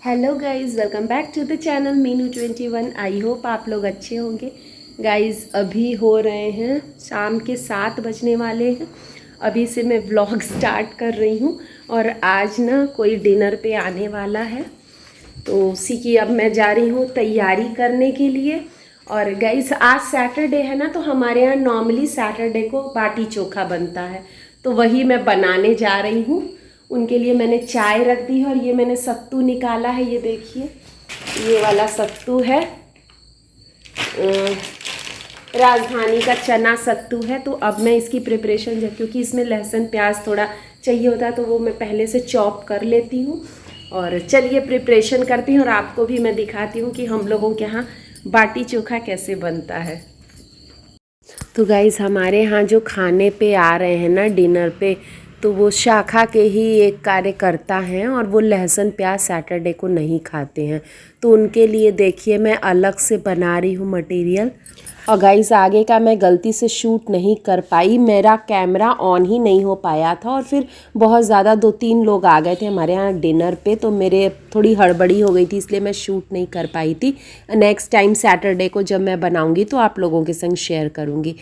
Hello guys, welcome back to the channel Meenu 21। I hope आप लोग अच्छे होंगे। गाइज़ अभी हो रहे हैं शाम के 7 बजने वाले हैं। अभी से मैं व्लॉग स्टार्ट कर रही हूँ और आज ना कोई डिनर पे आने वाला है, तो उसी की अब मैं जा रही हूँ तैयारी करने के लिए। और गाइज़ आज सैटरडे है ना, तो हमारे यहाँ नॉर्मली सैटरडे को बाटी चोखा बनता है, तो वही मैं बनाने जा रही हूँ। उनके लिए मैंने चाय रख दी है और ये मैंने सत्तू निकाला है, ये देखिए ये वाला सत्तू है, राजधानी का चना सत्तू है। तो अब मैं इसकी प्रिपरेशन, क्योंकि इसमें लहसुन प्याज थोड़ा चाहिए होता है, तो वो मैं पहले से चॉप कर लेती हूँ। और चलिए प्रिपरेशन करती हूँ और आपको भी मैं दिखाती हूँ कि हम लोगों के यहाँ बाटी चोखा कैसे बनता है। तो गाइज़ हमारे यहाँ जो खाने पे आ रहे हैं ना डिनर पे, तो वो शाखा के ही एक कार्यकर्ता हैं और वो लहसुन प्याज सैटरडे को नहीं खाते हैं, तो उनके लिए देखिए मैं अलग से बना रही हूँ मटेरियल। और गाइस आगे का मैं गलती से शूट नहीं कर पाई, मेरा कैमरा ऑन ही नहीं हो पाया था और फिर बहुत ज़्यादा 2-3 लोग आ गए थे हमारे यहाँ डिनर पे, तो मेरे थोड़ी हड़बड़ी हो गई थी, इसलिए मैं शूट नहीं कर पाई थी। नेक्स्ट टाइम सैटरडे को जब मैं बनाऊंगी तो आप लोगों के संग शेयर करूंगी।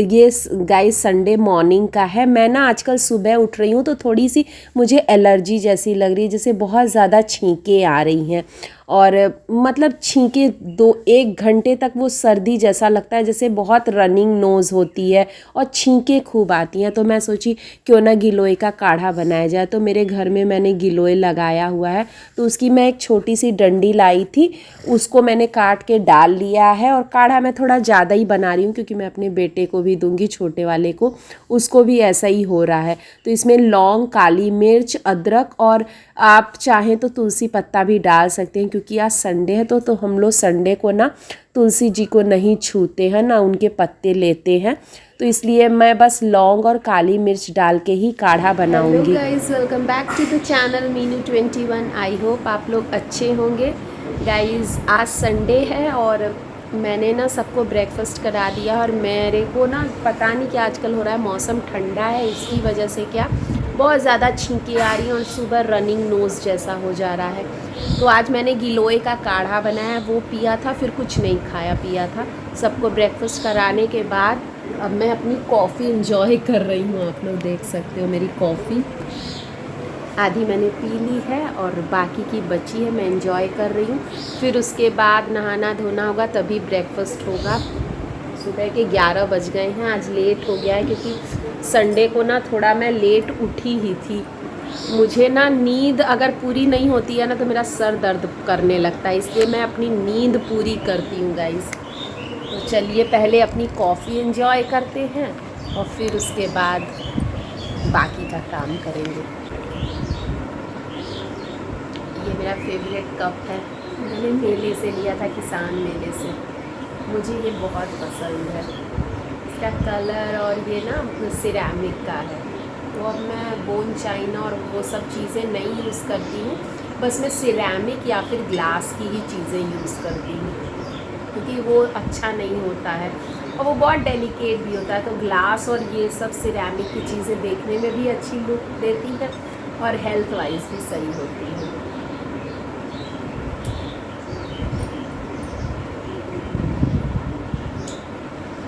ये गाइस संडे मॉर्निंग का है। मैं ना आजकल सुबह उठ रही हूँ तो थोड़ी सी मुझे एलर्जी जैसी लग रही है, जैसे बहुत ज़्यादा छींकें आ रही हैं और मतलब छींके 2-1 घंटे तक वो सर्दी जैसा लगता है, जैसे बहुत रनिंग नोज़ होती है और छींकें खूब आती हैं। तो मैं सोची क्यों ना गिलोय का काढ़ा बनाया जाए, तो मेरे घर में मैंने गिलोय लगाया हुआ है, तो उसकी मैं एक छोटी सी डंडी लाई थी, उसको मैंने काट के डाल लिया है। और काढ़ा मैं थोड़ा ज़्यादा ही बना रही हूँ क्योंकि मैं अपने बेटे को भी दूंगी, छोटे वाले को, उसको भी ऐसा ही हो रहा है। तो इसमें लौंग, काली मिर्च, अदरक और आप चाहें तो तुलसी पत्ता भी डाल सकते हैं, क्योंकि आज संडे है तो हम लोग संडे को ना तुलसी जी को नहीं छूते हैं ना उनके पत्ते लेते हैं, तो इसलिए मैं बस लौंग और काली मिर्च डाल के ही काढ़ा बनाऊंगी। Hello guys, welcome back to the channel Meenu 21। I hope आप लोग अच्छे होंगे। गाइस आज संडे है और मैंने ना सबको ब्रेकफास्ट करा दिया और मेरे को ना पता नहीं क्या आजकल हो रहा है, मौसम ठंडा है इसकी वजह से क्या बहुत ज़्यादा छींकें आ रही हैं और सुबह रनिंग नोज़ जैसा हो जा रहा है। तो आज मैंने गिलोय का काढ़ा बनाया, वो पिया था, फिर कुछ नहीं खाया पिया था। सबको ब्रेकफास्ट कराने के बाद अब मैं अपनी कॉफ़ी इंजॉय कर रही हूँ। आप लोग देख सकते हो मेरी कॉफ़ी आधी मैंने पी ली है और बाकी की बची है, मैं इंजॉय कर रही हूँ। फिर उसके बाद नहाना धोना होगा, तभी ब्रेकफास्ट होगा। सुबह के 11 बज गए हैं, आज लेट हो गया है क्योंकि संडे को ना थोड़ा मैं लेट उठी ही थी। मुझे ना नींद अगर पूरी नहीं होती है ना तो मेरा सर दर्द करने लगता है, इसलिए मैं अपनी नींद पूरी करती हूँ गाइस। तो चलिए पहले अपनी कॉफ़ी एंजॉय करते हैं और फिर उसके बाद बाकी का काम करेंगे। ये मेरा फेवरेट कप है, मैंने मेले से लिया था, किसान मेले से। मुझे ये बहुत पसंद है, इसका कलर और ये ना सिरेमिक का है। तो अब मैं बोन चाइना और वो सब चीज़ें नहीं यूज़ करती हूँ, बस मैं सिरेमिक या फिर ग्लास की ही चीज़ें यूज़ करती हूँ, क्योंकि वो अच्छा नहीं होता है और वो बहुत डेलिकेट भी होता है। तो ग्लास और ये सब सिरेमिक की चीज़ें देखने में भी अच्छी लुक देती है और हेल्थ वाइज भी सही होती है।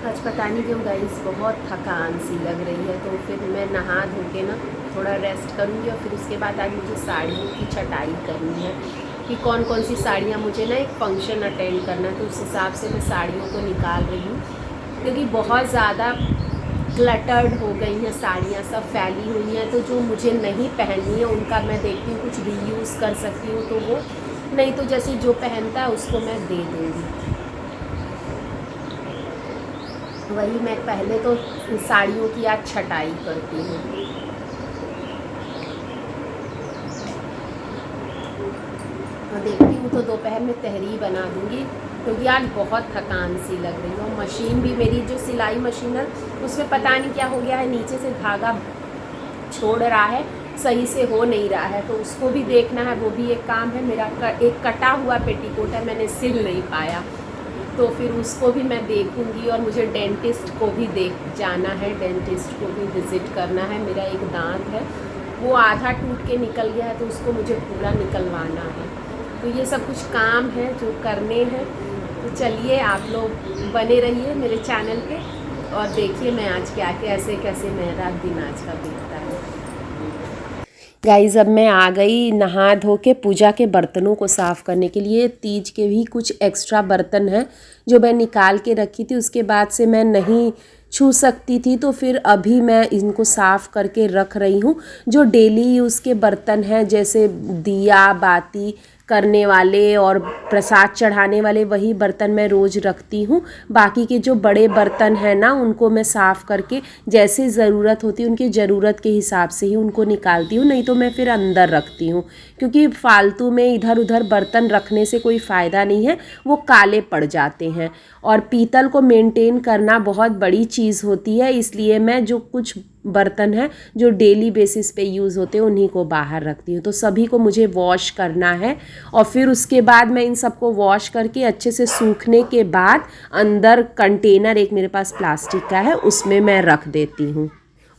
आज पता नहीं क्यों गाइस बहुत थकान सी लग रही है, तो फिर मैं नहा धो के ना थोड़ा रेस्ट करूँगी और फिर उसके बाद आज मुझे साड़ियों की छटाई करनी है कि कौन कौन सी साड़ियाँ, मुझे ना एक फ़ंक्शन अटेंड करना है, तो उस हिसाब से मैं साड़ियों को निकाल रही हूँ, क्योंकि बहुत ज़्यादा क्लटर्ड हो गई हैं साड़ियाँ, सब फैली हुई हैं। तो जो मुझे नहीं पहननी है उनका मैं देखती हूँ कुछ रीयूज़ कर सकती हूँ, तो वो नहीं, तो जैसे जो पहनता है उसको मैं दे दूँगी। वही मैं पहले तो साड़ियों की आज छटाई करती हूँ। और देखती हूँ तो दोपहर में तहरी बना दूँगी, क्योंकि आज बहुत थकान सी लग रही है। और मशीन भी मेरी जो सिलाई मशीन है उसमें पता नहीं क्या हो गया है, नीचे से धागा छोड़ रहा है, सही से हो नहीं रहा है, तो उसको भी देखना है, वो भी एक काम है मेरा। एक कटा हुआ पेटीकोट है, मैंने सिल नहीं पाया, तो फिर उसको भी मैं देखूंगी। और मुझे डेंटिस्ट को भी जाना है, डेंटिस्ट को भी विज़िट करना है, मेरा एक दांत है वो आधा टूट के निकल गया है तो उसको मुझे पूरा निकलवाना है। तो ये सब कुछ काम है जो करने हैं। तो चलिए आप लोग बने रहिए मेरे चैनल पे और देखिए मैं आज क्या कैसे मेरा दिन आज का बीतता है। गाइज़ अब मैं आ गई नहा धो के पूजा के बर्तनों को साफ़ करने के लिए। तीज के भी कुछ एक्स्ट्रा बर्तन हैं जो मैं निकाल के रखी थी, उसके बाद से मैं नहीं छू सकती थी, तो फिर अभी मैं इनको साफ़ करके रख रही हूँ। जो डेली यूज़ के बर्तन हैं जैसे दिया बाती करने वाले और प्रसाद चढ़ाने वाले, वही बर्तन मैं रोज़ रखती हूँ। बाकी के जो बड़े बर्तन हैं ना उनको मैं साफ़ करके जैसे ज़रूरत होती है उनकी ज़रूरत के हिसाब से ही उनको निकालती हूँ, नहीं तो मैं फिर अंदर रखती हूँ, क्योंकि फालतू में इधर उधर बर्तन रखने से कोई फ़ायदा नहीं है, वो काले पड़ जाते हैं। और पीतल को मेंटेन करना बहुत बड़ी चीज़ होती है, इसलिए मैं जो कुछ बर्तन हैं जो डेली बेसिस पे यूज़ होते हैं उन्हीं को बाहर रखती हूँ। तो सभी को मुझे वॉश करना है और फिर उसके बाद मैं इन सबको वॉश करके अच्छे से सूखने के बाद अंदर कंटेनर एक मेरे पास प्लास्टिक का है उसमें मैं रख देती हूँ।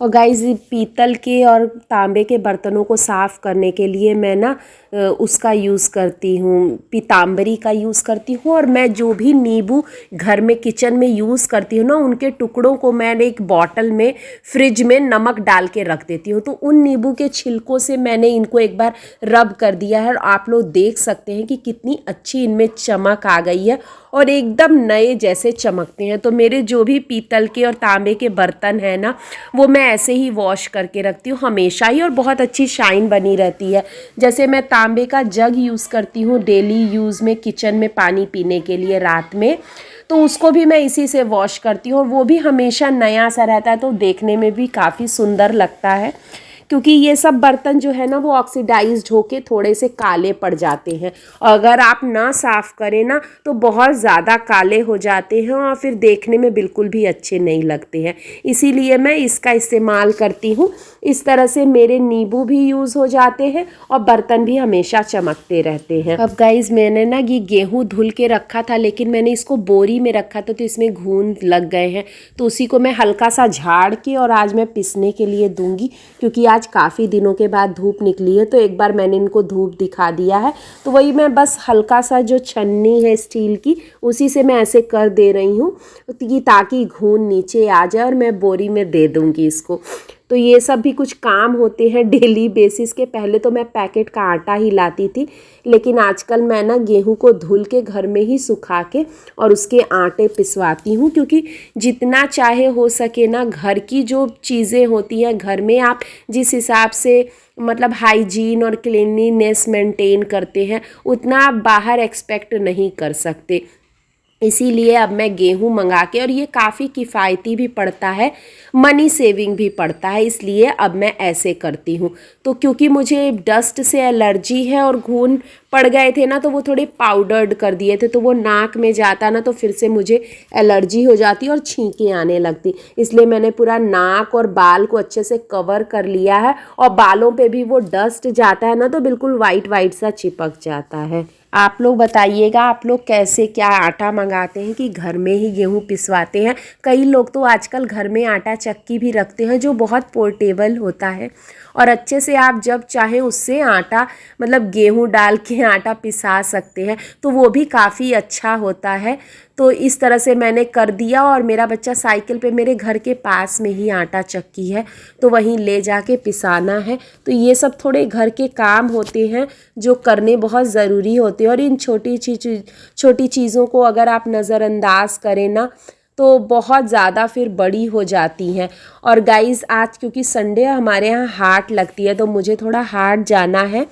और गाइस पीतल के और तांबे के बर्तनों को साफ़ करने के लिए मैं ना उसका यूज़ करती हूँ, पीताम्बरी का यूज़ करती हूँ। और मैं जो भी नींबू घर में किचन में यूज़ करती हूँ ना उनके टुकड़ों को मैंने एक बॉटल में फ्रिज में नमक डाल के रख देती हूँ। तो उन नींबू के छिलकों से मैंने इनको एक बार रब कर दिया है और आप लोग देख सकते हैं कि कितनी अच्छी इनमें चमक आ गई है और एकदम नए जैसे चमकते हैं। तो मेरे जो भी पीतल के और तांबे के बर्तन हैं ना वो मैं ऐसे ही वॉश करके रखती हूँ हमेशा ही और बहुत अच्छी शाइन बनी रहती है। जैसे मैं तांबे का जग यूज़ करती हूँ डेली यूज़ में किचन में पानी पीने के लिए रात में, तो उसको भी मैं इसी से वॉश करती हूँ और वो भी हमेशा नया सा रहता है, तो देखने में भी काफ़ी सुंदर लगता है। क्योंकि ये सब बर्तन जो है ना वो ऑक्सीडाइज्ड होके थोड़े से काले पड़ जाते हैं और अगर आप ना साफ़ करें ना तो बहुत ज़्यादा काले हो जाते हैं और फिर देखने में बिल्कुल भी अच्छे नहीं लगते हैं। इसीलिए मैं इसका इस्तेमाल करती हूँ। इस तरह से मेरे नींबू भी यूज़ हो जाते हैं और बर्तन भी हमेशा चमकते रहते हैं। अब गाइज़ मैंने ना ये गेहूँ धुल के रखा था लेकिन मैंने इसको बोरी में रखा था तो इसमें घून लग गए हैं, तो उसी को मैं हल्का सा झाड़ के और आज मैं पिसने के लिए दूंगी। क्योंकि आज काफ़ी दिनों के बाद धूप निकली है तो एक बार मैंने इनको धूप दिखा दिया है, तो वही मैं बस हल्का सा जो छन्नी है स्टील की उसी से मैं ऐसे कर दे रही हूँ ताकि घून नीचे आ जाए और मैं बोरी में दे दूँगी इसको। तो ये सब भी कुछ काम होते हैं डेली बेसिस के। पहले तो मैं पैकेट का आटा ही लाती थी लेकिन आजकल मैं ना गेहूं को धुल के घर में ही सुखा के और उसके आटे पिसवाती हूँ, क्योंकि जितना चाहे हो सके ना घर की जो चीज़ें होती हैं घर में आप जिस हिसाब से मतलब हाइजीन और क्लीनलीनेस मेंटेन करते हैं उतना आप बाहर एक्सपेक्ट नहीं कर सकते। इसीलिए अब मैं गेहूं मंगा के, और ये काफ़ी किफ़ायती भी पड़ता है, मनी सेविंग भी पड़ता है, इसलिए अब मैं ऐसे करती हूँ। तो क्योंकि मुझे डस्ट से एलर्जी है और घून पड़ गए थे ना तो वो थोड़े पाउडर्ड कर दिए थे, तो वो नाक में जाता ना तो फिर से मुझे एलर्जी हो जाती और छींकें आने लगती। इसलिए मैंने पूरा नाक और बाल को अच्छे से कवर कर लिया है और बालों पे भी वो डस्ट जाता है ना तो बिल्कुल वाइट वाइट सा चिपक जाता है। आप लोग बताइएगा आप लोग कैसे क्या आटा मंगाते हैं कि घर में ही गेहूं पिसवाते हैं। कई लोग तो आजकल घर में आटा चक्की भी रखते हैं जो बहुत पोर्टेबल होता है और अच्छे से आप जब चाहें उससे आटा मतलब गेहूं डाल के आटा पिसा सकते हैं, तो वो भी काफ़ी अच्छा होता है। तो इस तरह से मैंने कर दिया और मेरा बच्चा साइकिल पे मेरे घर के पास में ही आटा चक्की है तो वहीं ले जाके पिसाना है। तो ये सब थोड़े घर के काम होते हैं जो करने बहुत ज़रूरी होते हैं और इन छोटी चीज़ों को अगर आप नज़रअंदाज करें ना तो बहुत ज़्यादा फिर बड़ी हो जाती हैं। और गाइज़ आज क्योंकि संडे हमारे यहाँ हाट लगती है तो मुझे थोड़ा हाट जाना है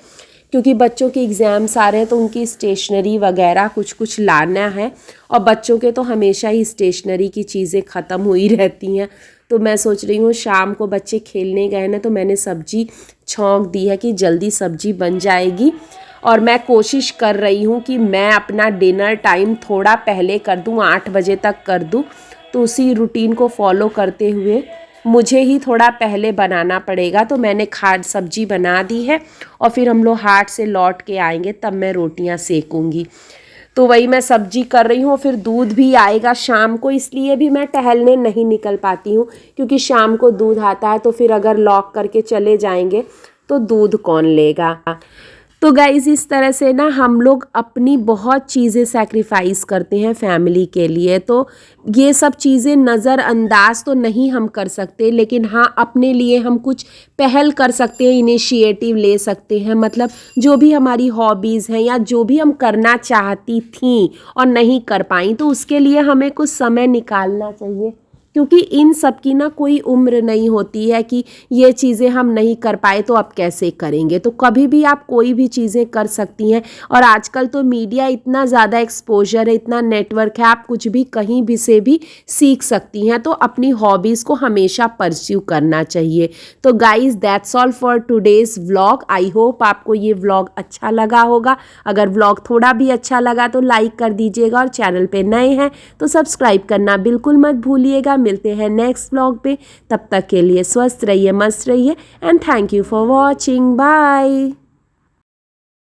क्योंकि बच्चों के एग्ज़ाम्स आ रहे हैं तो उनकी स्टेशनरी वगैरह कुछ लाना है और बच्चों के तो हमेशा ही स्टेशनरी की चीज़ें ख़त्म हुई रहती हैं। तो मैं सोच रही हूँ शाम को बच्चे खेलने गए ना तो मैंने सब्ज़ी छौंक दी है कि जल्दी सब्ज़ी बन जाएगी और मैं कोशिश कर रही हूँ कि मैं अपना डिनर टाइम थोड़ा पहले कर दूँ, 8 बजे तक कर दूँ। तो उसी रूटीन को फॉलो करते हुए मुझे ही थोड़ा पहले बनाना पड़ेगा। तो मैंने सब्जी बना दी है और फिर हम लोग हाट से लौट के आएंगे तब मैं रोटियां सेकूंगी। तो वही मैं सब्जी कर रही हूँ। फिर दूध भी आएगा शाम को, इसलिए भी मैं टहलने नहीं निकल पाती हूँ क्योंकि शाम को दूध आता है तो फिर अगर लॉक करके चले जाएंगे तो दूध कौन लेगा। तो गाइज़ इस तरह से ना हम लोग अपनी बहुत चीज़ें सैक्रिफाइस करते हैं फैमिली के लिए। तो ये सब चीज़ें नज़रअंदाज तो नहीं हम कर सकते, लेकिन हाँ अपने लिए हम कुछ पहल कर सकते हैं, इनिशिएटिव ले सकते हैं। मतलब जो भी हमारी हॉबीज़ हैं या जो भी हम करना चाहती थी और नहीं कर पाई, तो उसके लिए हमें कुछ समय निकालना चाहिए, क्योंकि इन सब की ना कोई उम्र नहीं होती है कि ये चीज़ें हम नहीं कर पाए तो अब कैसे करेंगे। तो कभी भी आप कोई भी चीज़ें कर सकती हैं। और आजकल तो मीडिया इतना ज़्यादा एक्सपोजर है, इतना नेटवर्क है, आप कुछ भी कहीं भी से भी सीख सकती हैं। तो अपनी हॉबीज़ को हमेशा परस्यू करना चाहिए। तो guys that's all for today's vlog. I hope आपको ये व्लॉग अच्छा लगा होगा। अगर व्लॉग थोड़ा भी अच्छा लगा तो लाइक कर दीजिएगा, और चैनल पे नए हैं तो सब्सक्राइब करना बिल्कुल मत भूलिएगा। मिलते हैं नेक्स्ट व्लॉग पे, तब तक के लिए स्वस्थ रहिए, मस्त रहिए, and thank you for watching. Bye.